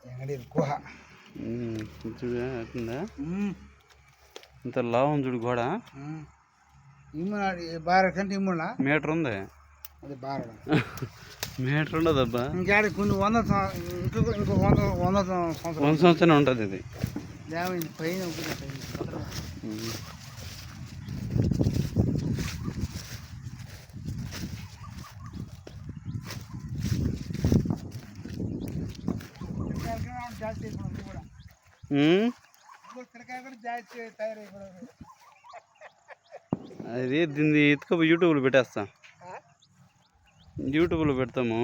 ఎంగడి గుహ చూడు ఎట్లుందా ఇంత లాభం చూడు గోడ బార కంటే ఇమ్ముడా మీటర్ ఉంది అది బార మీటర్ ఉండదబ్బా ఇంకాడ కొన్ని ఇంకో 100 సంవత్సరం ఉంటుంది ఇది పైన జాస్తి కూడా జాస్తి తయారైపోయింది అది దీన్ని ఎత్తుకపోయి యూట్యూబ్లో పెట్టేస్తా యూట్యూబ్లో పెడతాము